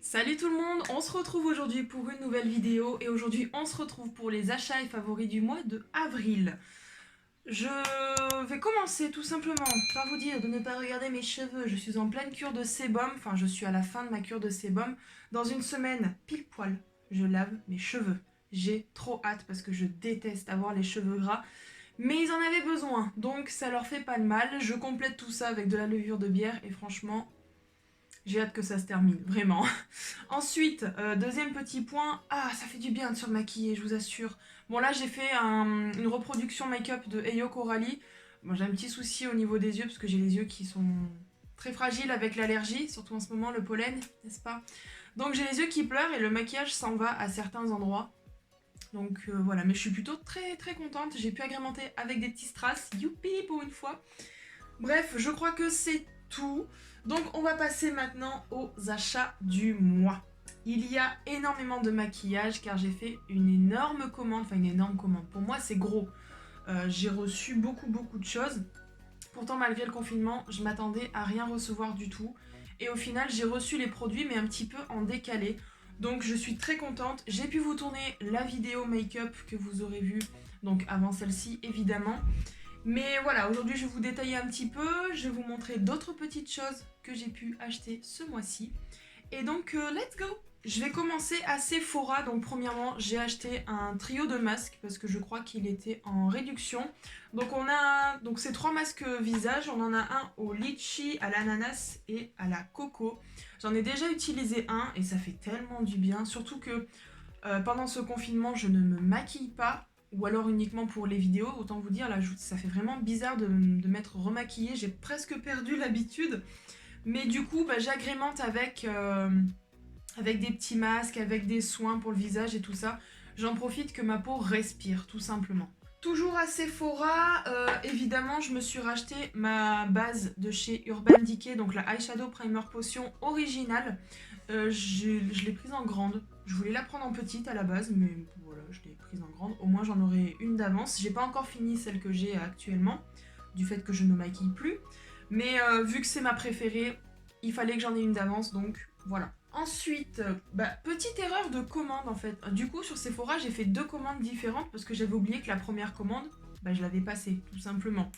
Salut tout le monde, on se retrouve aujourd'hui pour une nouvelle vidéo et aujourd'hui on se retrouve pour les achats et favoris du mois de avril. Je vais commencer tout simplement par vous dire de ne pas regarder mes cheveux. Je suis en pleine cure de sébum, enfin je suis à la fin de ma cure de sébum. Dans une semaine, pile poil, je lave mes cheveux. J'ai trop hâte parce que je déteste avoir les cheveux gras. Mais ils en avaient besoin, donc ça leur fait pas de mal. Je complète tout ça avec de la levure de bière et franchement, j'ai hâte que ça se termine, vraiment. Ensuite, deuxième petit point, ça fait du bien de se remaquiller, je vous assure. Bon là j'ai fait une reproduction make-up de Eyo Coralie. Bon, j'ai un petit souci au niveau des yeux parce que j'ai les yeux qui sont très fragiles avec l'allergie, surtout en ce moment le pollen, n'est-ce pas? Donc j'ai les yeux qui pleurent et le maquillage s'en va à certains endroits. Donc voilà, mais je suis plutôt très très contente. J'ai pu agrémenter avec des petits strass, youpi pour une fois. Bref, je crois que c'est tout. Donc on va passer maintenant aux achats du mois. Il y a énormément de maquillage car j'ai fait une énorme commande, enfin une énorme commande. Pour moi c'est gros. J'ai reçu beaucoup de choses. Pourtant malgré le confinement, je m'attendais à rien recevoir du tout. Et au final j'ai reçu les produits mais un petit peu en décalé. Donc je suis très contente. J'ai pu vous tourner la vidéo make-up que vous aurez vue, donc avant celle-ci évidemment. Mais voilà, aujourd'hui je vais vous détailler un petit peu, je vais vous montrer d'autres petites choses que j'ai pu acheter ce mois-ci. Et donc, let's go! Je vais commencer à Sephora. Donc premièrement, j'ai acheté un trio de masques parce que je crois qu'il était en réduction. Donc on a donc ces trois masques visage, on en a un au litchi, à l'ananas et à la coco. J'en ai déjà utilisé un et ça fait tellement du bien, surtout que pendant ce confinement, je ne me maquille pas, ou alors uniquement pour les vidéos. Autant vous dire, là, ça fait vraiment bizarre de m'être remaquillée. J'ai presque perdu l'habitude. Mais du coup, j'agrémente avec des petits masques, avec des soins pour le visage et tout ça. J'en profite que ma peau respire, tout simplement. Toujours à Sephora, évidemment, je me suis racheté ma base de chez Urban Decay, donc la Eyeshadow Primer Potion originale. Je l'ai prise en grande. Je voulais la prendre en petite à la base, mais voilà, je l'ai prise en grande. Au moins, j'en aurai une d'avance. J'ai pas encore fini celle que j'ai actuellement, du fait que je ne me maquille plus. Mais vu que c'est ma préférée, il fallait que j'en ai une d'avance, donc voilà. Ensuite, petite erreur de commande en fait. Du coup, sur Sephora, j'ai fait deux commandes différentes parce que j'avais oublié que la première commande, je l'avais passée, tout simplement.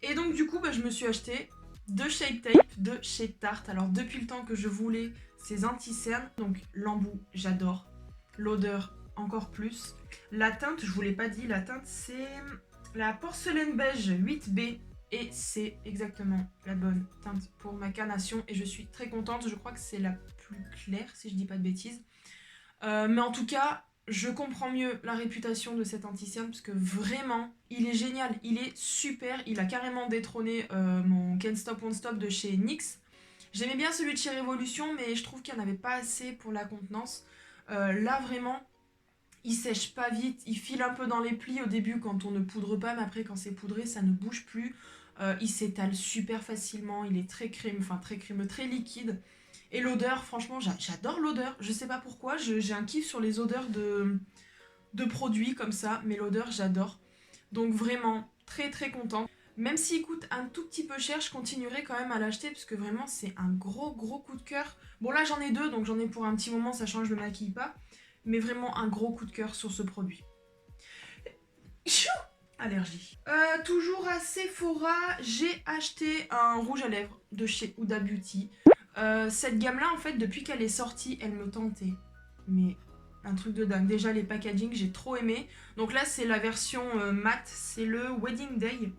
Et donc, du coup, je me suis acheté deux Shape Tape de chez Tarte. Alors, depuis le temps que je voulais ces anti-cernes, donc l'embout, j'adore. L'odeur, encore plus. La teinte, je vous l'ai pas dit, la teinte, c'est la porcelaine beige 8B. Et c'est exactement la bonne teinte pour ma carnation. Et je suis très contente. Je crois que c'est la plus claire, si je dis pas de bêtises. Mais en tout cas, je comprends mieux la réputation de cet anti-cerne parce que vraiment, il est génial. Il est super. Il a carrément détrôné mon Can't Stop Won't Stop de chez NYX. J'aimais bien celui de chez Révolution, mais je trouve qu'il n'y en avait pas assez pour la contenance. Là, vraiment, il sèche pas vite, il file un peu dans les plis au début quand on ne poudre pas, mais après quand c'est poudré, ça ne bouge plus. Il s'étale super facilement, il est très crémeux, enfin très crémeux, très liquide. Et l'odeur, franchement, j'adore l'odeur. Je sais pas pourquoi, j'ai un kiff sur les odeurs de produits comme ça, mais l'odeur, j'adore. Donc vraiment, très contente. Même s'il coûte un tout petit peu cher, je continuerai quand même à l'acheter parce que vraiment, c'est un gros coup de cœur. Bon, là, j'en ai deux, donc j'en ai pour un petit moment, sachant que je me maquille pas. Mais vraiment un gros coup de cœur sur ce produit. Chou, allergie. Toujours à Sephora, j'ai acheté un rouge à lèvres de chez Huda Beauty. Cette gamme-là, en fait, depuis qu'elle est sortie, elle me tentait. Mais un truc de dingue. Déjà, les packaging, j'ai trop aimé. Donc là, c'est la version matte. C'est le Wedding Day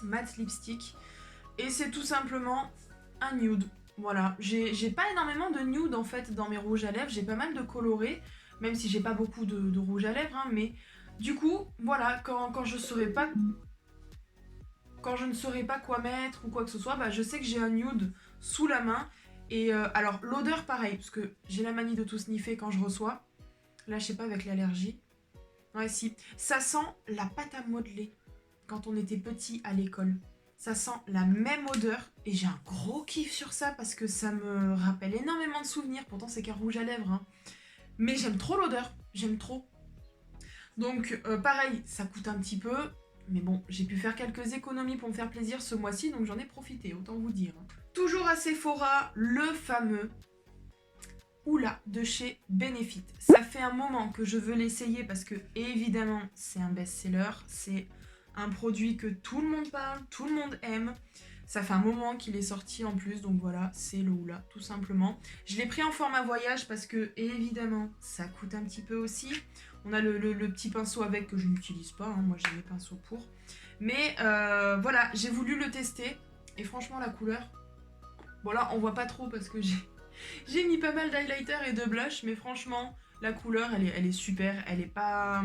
matte lipstick. Et c'est tout simplement un nude. Voilà. J'ai pas énormément de nude, en fait, dans mes rouges à lèvres. J'ai pas mal de colorés. Même si j'ai pas beaucoup de rouge à lèvres, hein, mais du coup, voilà, quand je ne saurais pas quoi mettre ou quoi que ce soit, je sais que j'ai un nude sous la main. Et alors, l'odeur, pareil, parce que j'ai la manie de tout sniffer quand je reçois. Là, je sais pas, avec l'allergie. Ouais, si. Ça sent la pâte à modeler quand on était petit à l'école. Ça sent la même odeur et j'ai un gros kiff sur ça parce que ça me rappelle énormément de souvenirs. Pourtant, c'est qu'un rouge à lèvres, hein. Mais j'aime trop l'odeur, j'aime trop. Donc pareil, ça coûte un petit peu, mais bon, j'ai pu faire quelques économies pour me faire plaisir ce mois-ci, donc j'en ai profité, autant vous dire. Toujours à Sephora, le fameux Oula de chez Benefit. Ça fait un moment que je veux l'essayer parce que évidemment c'est un best-seller, c'est un produit que tout le monde parle, tout le monde aime. Ça fait un moment qu'il est sorti en plus, donc voilà, c'est le Oula, tout simplement. Je l'ai pris en format voyage parce que évidemment ça coûte un petit peu aussi. On a le petit pinceau avec que je n'utilise pas, hein, moi j'ai mes pinceaux pour. Mais voilà, j'ai voulu le tester et franchement la couleur, bon là on voit pas trop parce que j'ai mis pas mal d'highlighter et de blush, mais franchement, la couleur, elle est super. Elle est pas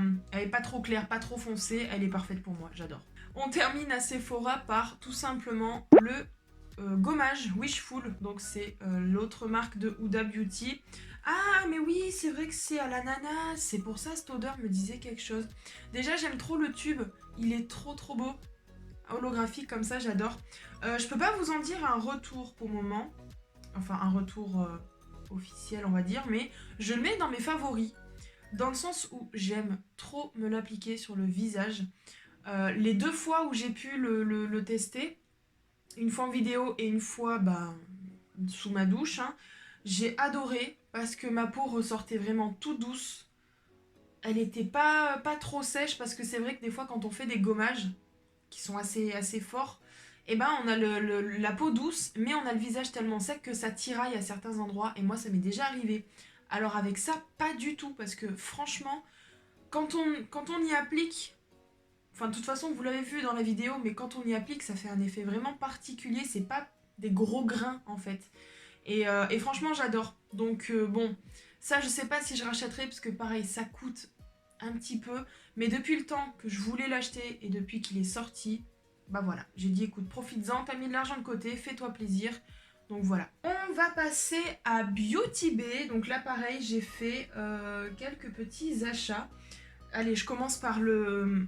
trop claire, pas trop foncée. Elle est parfaite pour moi, j'adore. On termine à Sephora par tout simplement le gommage Wishful. Donc c'est l'autre marque de Huda Beauty. Ah, mais oui, c'est vrai que c'est à l'ananas. C'est pour ça, cette odeur me disait quelque chose. Déjà, j'aime trop le tube. Il est trop beau. Holographique comme ça, j'adore. Je peux pas vous en dire un retour pour le moment. Enfin un retour officiel on va dire, mais je le mets dans mes favoris, dans le sens où j'aime trop me l'appliquer sur le visage. Les 2 fois où j'ai pu le tester, une fois en vidéo et une fois sous ma douche, hein, j'ai adoré parce que ma peau ressortait vraiment toute douce. Elle était pas trop sèche parce que c'est vrai que des fois quand on fait des gommages qui sont assez forts, et ben on a la peau douce, mais on a le visage tellement sec que ça tiraille à certains endroits, et moi ça m'est déjà arrivé. Alors avec ça, pas du tout, parce que franchement, quand on y applique, enfin de toute façon vous l'avez vu dans la vidéo, mais quand on y applique, ça fait un effet vraiment particulier, c'est pas des gros grains en fait. Et franchement j'adore. Donc bon, ça je sais pas si je rachèterai, parce que pareil, ça coûte un petit peu, mais depuis le temps que je voulais l'acheter et depuis qu'il est sorti, bah voilà, j'ai dit écoute, profites-en, t'as mis de l'argent de côté, fais-toi plaisir. Donc voilà. On va passer à Beauty Bay. Donc là pareil, j'ai fait quelques petits achats. Allez, je commence par le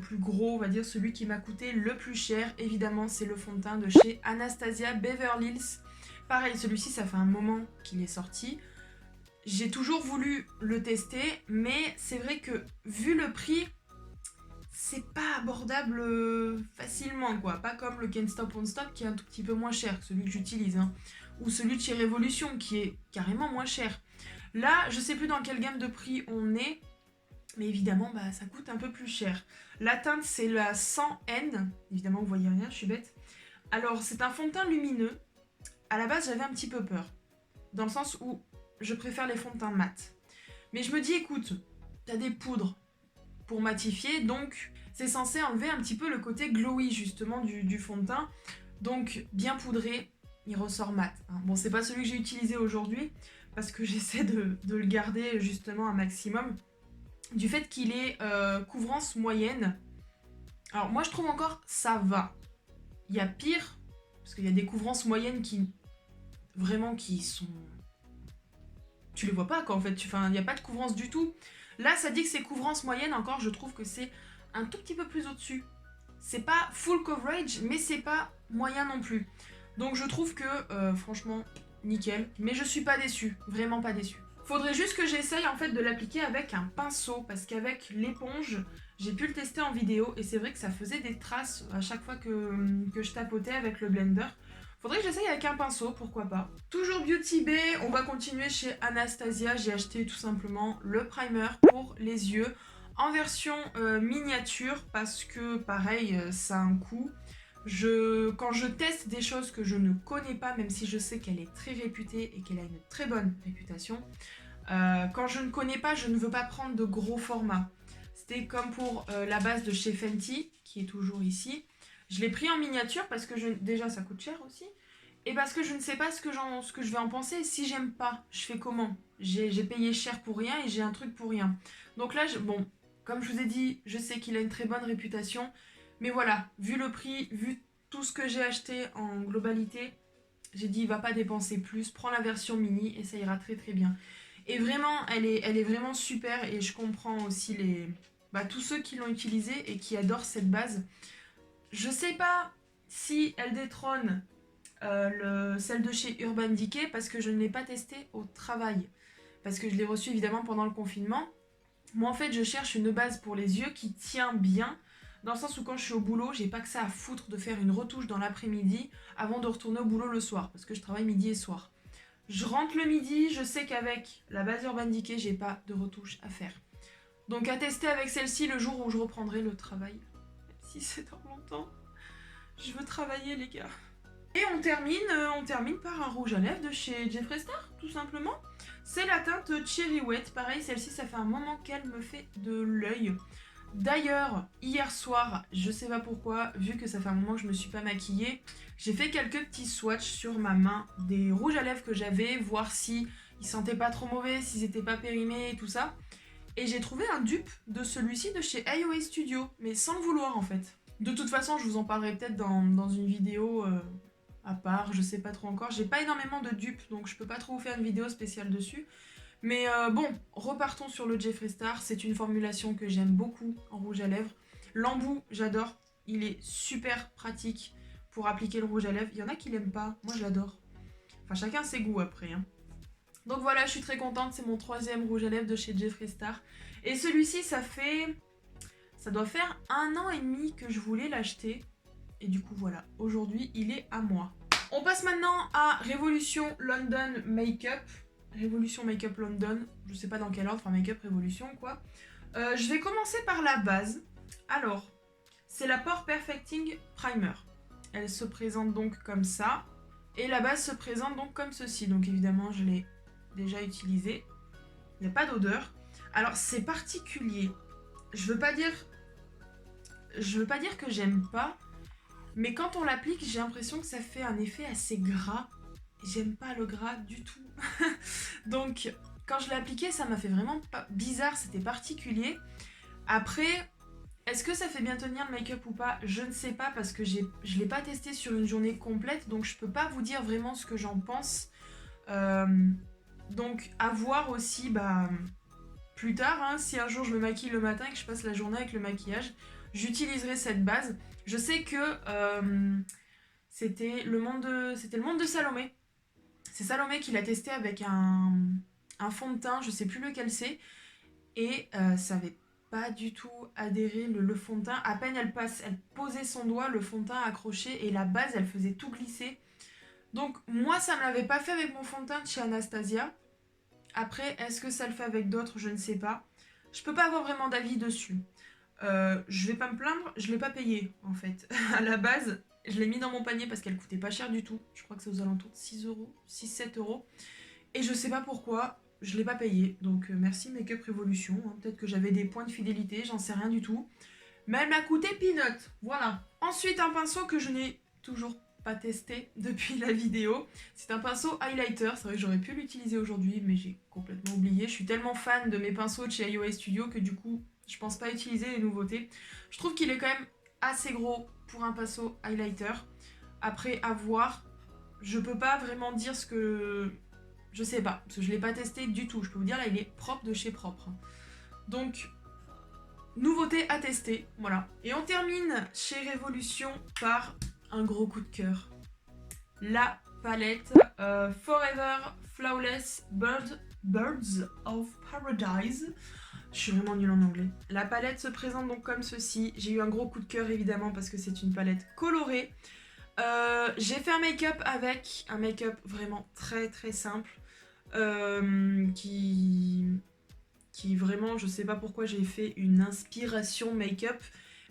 plus gros, on va dire celui qui m'a coûté le plus cher. Évidemment, c'est le fond de teint de chez Anastasia Beverly Hills. Pareil, celui-ci, ça fait un moment qu'il est sorti. J'ai toujours voulu le tester, mais c'est vrai que vu le prix, c'est pas abordable facilement, quoi. Pas comme le Can't Stop Won't Stop qui est un tout petit peu moins cher que celui que j'utilise, hein. Ou celui de chez Révolution qui est carrément moins cher. Là, je sais plus dans quelle gamme de prix on est, mais évidemment, ça coûte un peu plus cher. La teinte, c'est la 100N. Évidemment, vous voyez rien, je suis bête. Alors, c'est un fond de teint lumineux. À la base, j'avais un petit peu peur. Dans le sens où je préfère les fonds de teint mat. Mais je me dis, écoute, t'as des poudres pour matifier, donc c'est censé enlever un petit peu le côté glowy justement du fond de teint. Donc bien poudré, il ressort mat, hein. Bon, c'est pas celui que j'ai utilisé aujourd'hui, parce que j'essaie de le garder justement un maximum. Du fait qu'il est couvrance moyenne. Alors moi je trouve encore ça va. Il y a pire, parce qu'il y a des couvrances moyennes qui sont... Tu les vois pas quoi en fait, il n'y a pas de couvrance du tout. Là ça dit que c'est couvrance moyenne, encore je trouve que c'est un tout petit peu plus au-dessus. C'est pas full coverage, mais c'est pas moyen non plus. Donc je trouve que franchement nickel, mais je suis pas déçue, vraiment pas déçue. Faudrait juste que j'essaye en fait de l'appliquer avec un pinceau, parce qu'avec l'éponge, j'ai pu le tester en vidéo et c'est vrai que ça faisait des traces à chaque fois que je tapotais avec le blender. Faudrait que j'essaye avec un pinceau, pourquoi pas. Toujours Beauty Bay, on va continuer chez Anastasia. J'ai acheté tout simplement le primer pour les yeux en version miniature, parce que pareil, ça a un coût. Quand je teste des choses que je ne connais pas, même si je sais qu'elle est très réputée et qu'elle a une très bonne réputation, quand je ne connais pas, je ne veux pas prendre de gros formats. C'était comme pour la base de chez Fenty, qui est toujours ici. Je l'ai pris en miniature parce que déjà ça coûte cher aussi, et parce que je ne sais pas ce que je vais en penser. Si j'aime pas, je fais comment? J'ai payé cher pour rien et j'ai un truc pour rien. Donc là, bon, comme je vous ai dit, je sais qu'il a une très bonne réputation. Mais voilà, vu le prix, vu tout ce que j'ai acheté en globalité, j'ai dit, va pas dépenser plus, prends la version mini et ça ira très très bien. Et vraiment, elle est vraiment super, et je comprends aussi tous ceux qui l'ont utilisée et qui adorent cette base. Je sais pas si elle détrône celle de chez Urban Decay, parce que je ne l'ai pas testée au travail. Parce que je l'ai reçue évidemment pendant le confinement. Moi en fait, je cherche une base pour les yeux qui tient bien, dans le sens où quand je suis au boulot, j'ai pas que ça à foutre de faire une retouche dans l'après-midi avant de retourner au boulot le soir, parce que je travaille midi et soir. Je rentre le midi, je sais qu'avec la base Urban Decay, j'ai pas de retouches à faire. Donc à tester avec celle-ci le jour où je reprendrai le travail. Même si c'est dans longtemps. Je veux travailler les gars. Et on termine par un rouge à lèvres de chez Jeffree Star, tout simplement. C'est la teinte Cherry Wet. Pareil, celle-ci, ça fait un moment qu'elle me fait de l'œil. D'ailleurs, hier soir, je sais pas pourquoi, vu que ça fait un moment que je me suis pas maquillée, j'ai fait quelques petits swatchs sur ma main des rouges à lèvres que j'avais, voir si ils sentaient pas trop mauvais, s'ils étaient pas périmés et tout ça. Et j'ai trouvé un dupe de celui-ci de chez iOA Studio, mais sans le vouloir en fait. De toute façon, je vous en parlerai peut-être dans une vidéo à part, je sais pas trop encore. J'ai pas énormément de dupes, donc je peux pas trop vous faire une vidéo spéciale dessus. Mais bon, repartons sur le Jeffree Star. C'est une formulation que j'aime beaucoup en rouge à lèvres. L'embout, j'adore. Il est super pratique pour appliquer le rouge à lèvres. Il y en a qui l'aiment pas. Moi, j'adore. Enfin, chacun ses goûts après. Hein. Donc voilà, je suis très contente. C'est mon 3e rouge à lèvres de chez Jeffree Star. Et celui-ci, ça doit faire 1 an et demi que je voulais l'acheter. Et du coup, voilà. Aujourd'hui, il est à moi. On passe maintenant à Révolution London Makeup. Révolution Makeup London, je sais pas dans quel ordre, enfin Makeup Révolution quoi. Je vais commencer par la base. Alors, c'est la Pore Perfecting Primer. Elle se présente donc comme ça. Et la base se présente donc comme ceci. Donc évidemment, je l'ai déjà utilisée. Il n'y a pas d'odeur. Alors, c'est particulier. Je veux pas dire que j'aime pas. Mais quand on l'applique, j'ai l'impression que ça fait un effet assez gras. J'aime pas le gras du tout. Donc, quand je l'ai appliqué, ça m'a fait vraiment bizarre, c'était particulier. Après, est-ce que ça fait bien tenir le make-up ou pas? Je ne sais pas parce que je l'ai pas testé sur une journée complète, donc je peux pas vous dire vraiment ce que j'en pense. Donc, à voir aussi plus tard, hein, si un jour je me maquille le matin et que je passe la journée avec le maquillage, j'utiliserai cette base. Je sais que c'était le monde de Salomé. C'est Salomé qui l'a testé avec un fond de teint, je sais plus lequel c'est, et ça avait pas du tout adhéré le fond de teint. À peine elle posait son doigt, le fond de teint accroché, et la base elle faisait tout glisser. Donc moi ça me l'avait pas fait avec mon fond de teint de chez Anastasia. Après, est-ce que ça le fait avec d'autres? Je ne sais pas. Je peux pas avoir vraiment d'avis dessus. Je vais pas me plaindre, je l'ai pas payé en fait. À la base, je l'ai mis dans mon panier parce qu'elle coûtait pas cher du tout. Je crois que c'est aux alentours de 6 euros, 6-7 euros. Et je sais pas pourquoi, je l'ai pas payé. Donc merci Makeup Révolution. Hein. Peut-être que j'avais des points de fidélité, j'en sais rien du tout. Mais elle m'a coûté peanut. Voilà. Ensuite, un pinceau que je n'ai toujours pas testé depuis la vidéo. C'est un pinceau highlighter. C'est vrai que j'aurais pu l'utiliser aujourd'hui, mais j'ai complètement oublié. Je suis tellement fan de mes pinceaux de chez iOA Studio que du coup, je pense pas utiliser les nouveautés. Je trouve qu'il est quand même assez gros pour un pinceau highlighter. Après, à voir. Je peux pas vraiment dire ce que... Je sais pas, parce que je l'ai pas testé du tout. Je peux vous dire, là, il est propre de chez propre. Donc, nouveauté à tester, voilà. Et on termine chez Révolution par un gros coup de cœur. La palette Forever Flawless Birds of Paradise. Je suis vraiment nulle en anglais. La palette se présente donc comme ceci. J'ai eu un gros coup de cœur évidemment parce que c'est une palette colorée. J'ai fait un make-up avec un make-up vraiment très très simple. Qui vraiment, je sais pas pourquoi j'ai fait une inspiration make-up.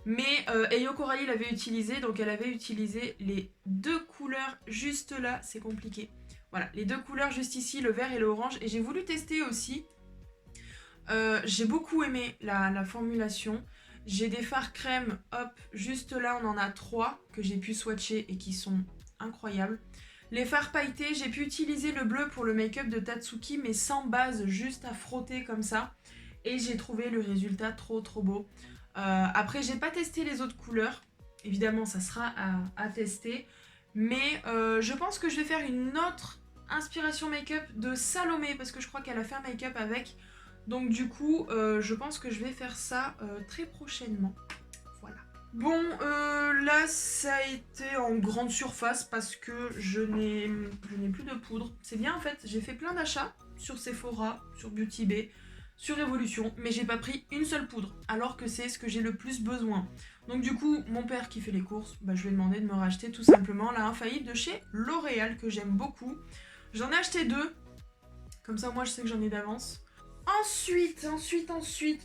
Mais Eyo Coralie l'avait utilisé, donc elle avait utilisé les 2 couleurs juste là, c'est compliqué. Voilà, les 2 couleurs juste ici, le vert et le orange. Et j'ai voulu tester aussi. J'ai beaucoup aimé la formulation. J'ai des fards crème, hop, juste là on en a 3 que j'ai pu swatcher et qui sont incroyables. Les fards pailletés, j'ai pu utiliser le bleu pour le make-up de Tatsuki mais sans base, juste à frotter comme ça. Et j'ai trouvé le résultat trop beau. Après j'ai pas testé les autres couleurs, évidemment ça sera à tester. Mais je pense que je vais faire une autre inspiration make-up de Salomé parce que je crois qu'elle a fait un make-up avec. Donc du coup, je pense que je vais faire ça très prochainement. Voilà. Bon, là, ça a été en grande surface parce que je n'ai plus de poudre. C'est bien en fait, j'ai fait plein d'achats sur Sephora, sur Beauty Bay, sur Révolution, mais j'ai pas pris une seule poudre, alors que c'est ce que j'ai le plus besoin. Donc du coup, mon père qui fait les courses, je lui ai demandé de me racheter tout simplement la infaillible de chez L'Oréal que j'aime beaucoup. J'en ai acheté 2. Comme ça, moi, je sais que j'en ai d'avance. Ensuite,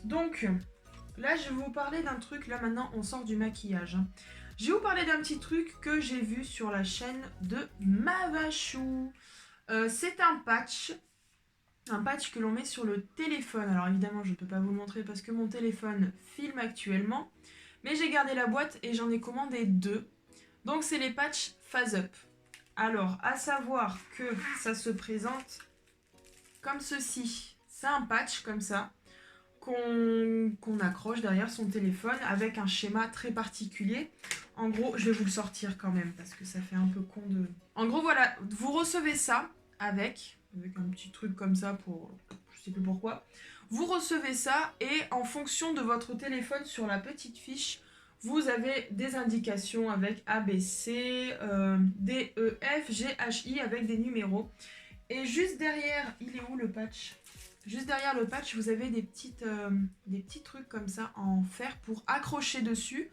donc, là, je vais vous parler d'un truc. Là, maintenant, on sort du maquillage. Je vais vous parler d'un petit truc que j'ai vu sur la chaîne de Mavachou. C'est un patch que l'on met sur le téléphone. Alors évidemment, je ne peux pas vous le montrer parce que mon téléphone filme actuellement. Mais j'ai gardé la boîte et j'en ai commandé 2. Donc, c'est les patchs Phase Up. Alors, à savoir que ça se présente comme ceci. C'est un patch comme ça qu'on accroche derrière son téléphone avec un schéma très particulier. En gros, je vais vous le sortir quand même parce que ça fait un peu con de... En gros, voilà, vous recevez ça avec un petit truc comme ça pour... je sais plus pourquoi. Vous recevez ça et en fonction de votre téléphone sur la petite fiche, vous avez des indications avec A, B, C, D, E, F, G, H, I avec des numéros. Et juste derrière, il est où le patch ? Juste derrière le patch, vous avez des petits trucs comme ça en fer pour accrocher dessus,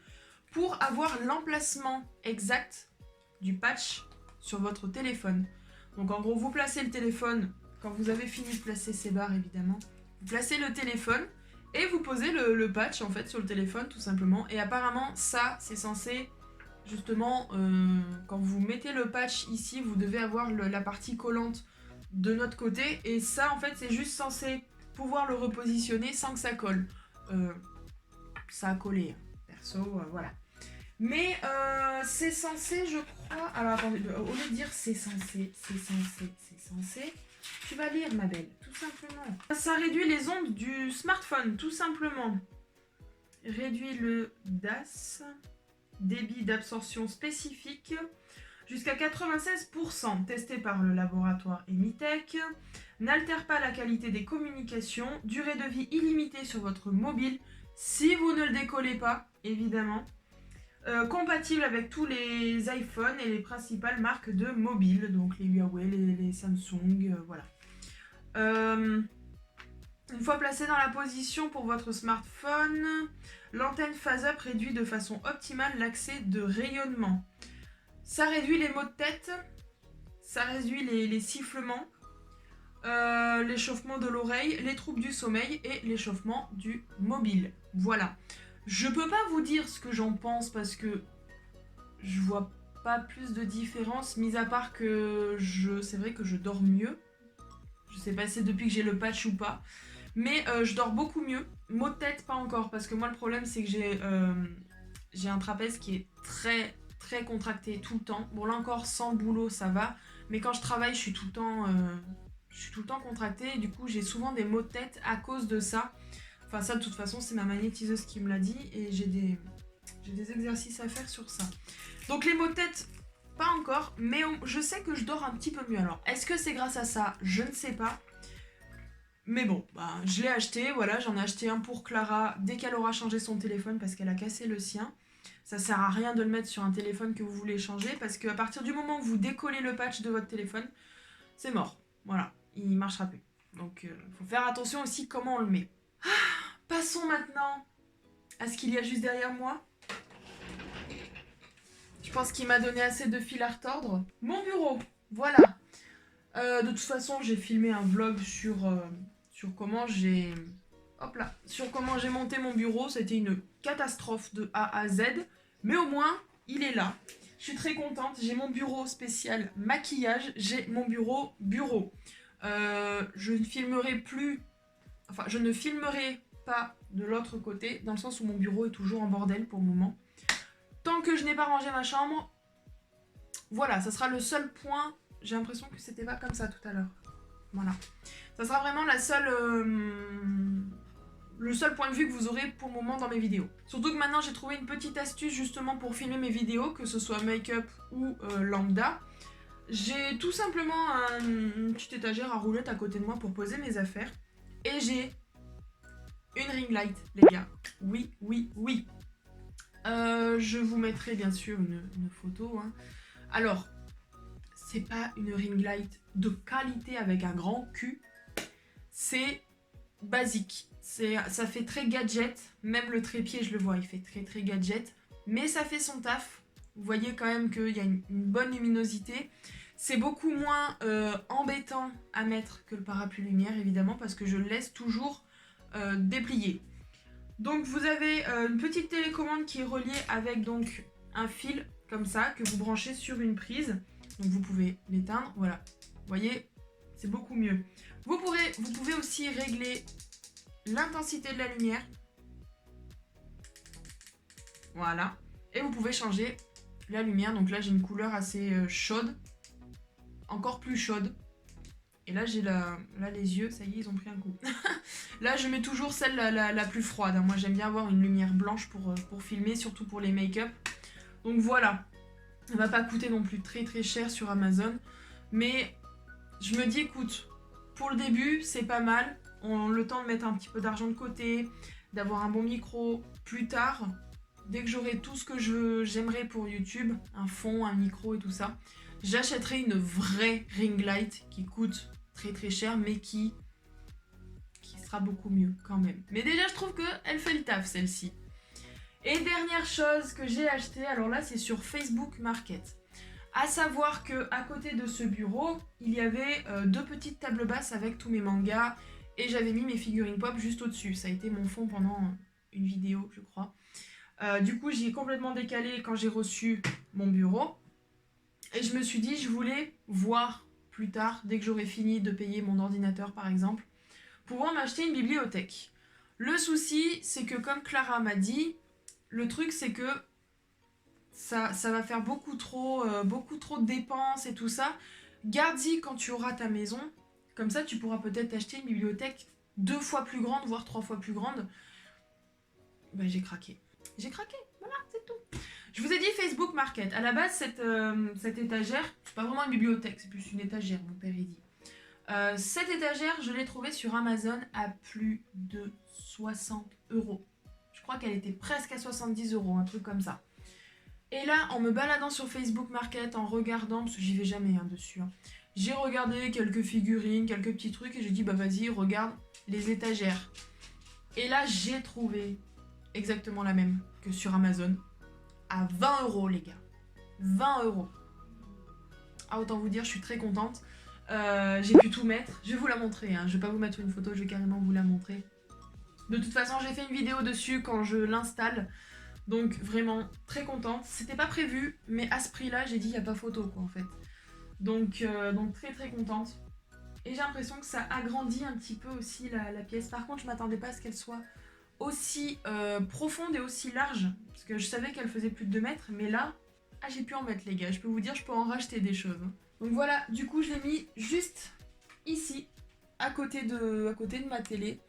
pour avoir l'emplacement exact du patch sur votre téléphone. Donc en gros, vous placez le téléphone, quand vous avez fini de placer ces barres évidemment, vous placez le téléphone et vous posez le patch en fait sur le téléphone tout simplement. Et apparemment ça, c'est censé justement, quand vous mettez le patch ici, vous devez avoir la partie collante de notre côté et ça en fait c'est juste censé pouvoir le repositionner sans que ça colle. Ça a collé, perso, voilà. Mais c'est censé, je crois... Alors attendez, au lieu de dire c'est censé, tu vas lire ma belle, tout simplement. Ça réduit les ondes du smartphone, tout simplement. Réduit le DAS, débit d'absorption spécifique, jusqu'à 96%, testé par le laboratoire Emitech. N'altère pas la qualité des communications. Durée de vie illimitée sur votre mobile, si vous ne le décollez pas, évidemment. Compatible avec tous les iPhones et les principales marques de mobiles, donc les Huawei, les Samsung, voilà. Une fois placé dans la position pour votre smartphone, l'antenne Phase Up réduit de façon optimale l'accès de rayonnement. Ça réduit les maux de tête, ça réduit les sifflements, l'échauffement de l'oreille, les troubles du sommeil et l'échauffement du mobile. Voilà. Je peux pas vous dire ce que j'en pense parce que je vois pas plus de différence, mis à part que c'est vrai que je dors mieux. Je sais pas si c'est depuis que j'ai le patch ou pas. Mais je dors beaucoup mieux. Maux de tête, pas encore. Parce que moi, le problème, c'est que j'ai un trapèze qui est très, très contracté tout le temps. Bon, là encore, sans le boulot, ça va. Mais quand je travaille, je suis tout le temps contractée. Et du coup, j'ai souvent des maux de tête à cause de ça. Enfin, ça, de toute façon, c'est ma magnétiseuse qui me l'a dit. Et j'ai des exercices à faire sur ça. Donc, les maux de tête, pas encore. Mais je sais que je dors un petit peu mieux. Alors, est-ce que c'est grâce à ça ? Je ne sais pas. Mais bon, je l'ai acheté, voilà, j'en ai acheté un pour Clara dès qu'elle aura changé son téléphone parce qu'elle a cassé le sien. Ça sert à rien de le mettre sur un téléphone que vous voulez changer parce qu'à partir du moment où vous décollez le patch de votre téléphone, c'est mort. Voilà, il ne marchera plus. Donc faut faire attention aussi comment on le met. Passons maintenant à ce qu'il y a juste derrière moi. Je pense qu'il m'a donné assez de fil à retordre. Mon bureau, voilà. De toute façon, j'ai filmé un vlog sur comment j'ai monté mon bureau. C'était une catastrophe de A à Z, mais au moins il est là. Je suis très contente. J'ai mon bureau spécial maquillage, j'ai mon bureau. Je ne filmerai pas de l'autre côté, dans le sens où mon bureau est toujours en bordel pour le moment. Tant que je n'ai pas rangé ma chambre, voilà, ça sera le seul point. J'ai l'impression que c'était pas comme ça tout à l'heure. Voilà. Ça sera vraiment le seul point de vue que vous aurez pour le moment dans mes vidéos. Surtout que maintenant j'ai trouvé une petite astuce justement pour filmer mes vidéos, que ce soit make-up ou lambda. J'ai tout simplement une petite étagère à roulettes à côté de moi pour poser mes affaires. Et j'ai une ring light, les gars. Oui. Je vous mettrai bien sûr une photo. Hein. Alors, c'est pas une ring light de qualité avec un grand cul. C'est basique. Ça fait très gadget. Même le trépied, je le vois, il fait très très gadget. Mais ça fait son taf. Vous voyez quand même qu'il y a une bonne luminosité. C'est beaucoup moins embêtant à mettre que le parapluie lumière, évidemment, parce que je le laisse toujours déplié. Donc vous avez une petite télécommande qui est reliée avec donc un fil comme ça que vous branchez sur une prise. Donc vous pouvez l'éteindre, voilà. Vous voyez, c'est beaucoup mieux. Vous pouvez aussi régler l'intensité de la lumière. Voilà. Et vous pouvez changer la lumière. Donc là j'ai une couleur assez chaude. Encore plus chaude. Et là j'ai là les yeux, ça y est, ils ont pris un coup. Là je mets toujours celle la plus froide. Moi j'aime bien avoir une lumière blanche pour filmer, surtout pour les make-up. Donc voilà. Ça va pas coûter non plus très très cher sur Amazon. Mais je me dis, écoute, pour le début c'est pas mal. On a le temps de mettre un petit peu d'argent de côté, d'avoir un bon micro. Plus tard, dès que j'aurai tout ce que j'aimerais pour YouTube, un fond, un micro et tout ça, j'achèterai une vraie ring light qui coûte très très cher mais qui sera beaucoup mieux quand même. Mais déjà je trouve qu'elle fait le taf celle-ci. Et dernière chose que j'ai acheté, alors là c'est sur Facebook Market. À savoir que à côté de ce bureau, il y avait deux petites tables basses avec tous mes mangas et j'avais mis mes figurines pop juste au-dessus. Ça a été mon fond pendant une vidéo, je crois. Du coup, j'y ai complètement décalé quand j'ai reçu mon bureau. Et je me suis dit, je voulais voir plus tard, dès que j'aurai fini de payer mon ordinateur par exemple, pouvoir m'acheter une bibliothèque. Le souci, c'est que comme Clara m'a dit, le truc c'est que ça va faire beaucoup trop de dépenses et tout ça. Garde-y quand tu auras ta maison, comme ça tu pourras peut-être acheter une bibliothèque 2 fois plus grande, voire 3 fois plus grande. Ben j'ai craqué. J'ai craqué, voilà, c'est tout. Je vous ai dit Facebook Market. À la base, cette étagère, c'est pas vraiment une bibliothèque, c'est plus une étagère, mon père il dit. Cette étagère, je l'ai trouvée sur Amazon à plus de 60 €. Je crois qu'elle était presque à 70 €, un truc comme ça. Et là, en me baladant sur Facebook Market, en regardant, parce que j'y vais jamais dessus, j'ai regardé quelques figurines, quelques petits trucs, et j'ai dit, bah vas-y, regarde les étagères. Et là, j'ai trouvé exactement la même que sur Amazon, à 20 €, les gars. 20 €. Ah, autant vous dire, je suis très contente. J'ai pu tout mettre. Je vais vous la montrer, je vais pas vous mettre une photo, je vais carrément vous la montrer. De toute façon, j'ai fait une vidéo dessus quand je l'installe. Donc vraiment très contente. C'était pas prévu, mais à ce prix-là, j'ai dit il n'y a pas photo quoi en fait. Donc très très contente. Et j'ai l'impression que ça agrandit un petit peu aussi la pièce. Par contre, je m'attendais pas à ce qu'elle soit aussi profonde et aussi large. Parce que je savais qu'elle faisait plus de 2 mètres, mais là, j'ai pu en mettre les gars. Je peux vous dire, je peux en racheter des choses. Donc voilà, du coup je l'ai mis juste ici, à côté de ma télé.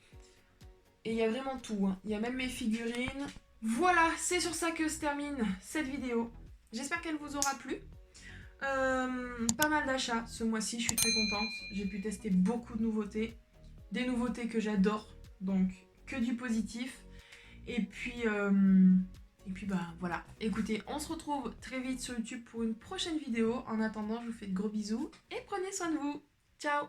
Et il y a vraiment tout. Il y a même mes figurines. Voilà, c'est sur ça que se termine cette vidéo. J'espère qu'elle vous aura plu. Pas mal d'achats ce mois-ci, je suis très contente. J'ai pu tester beaucoup de nouveautés. Des nouveautés que j'adore, donc que du positif. Et puis bah voilà. Écoutez, on se retrouve très vite sur YouTube pour une prochaine vidéo. En attendant, je vous fais de gros bisous et prenez soin de vous. Ciao!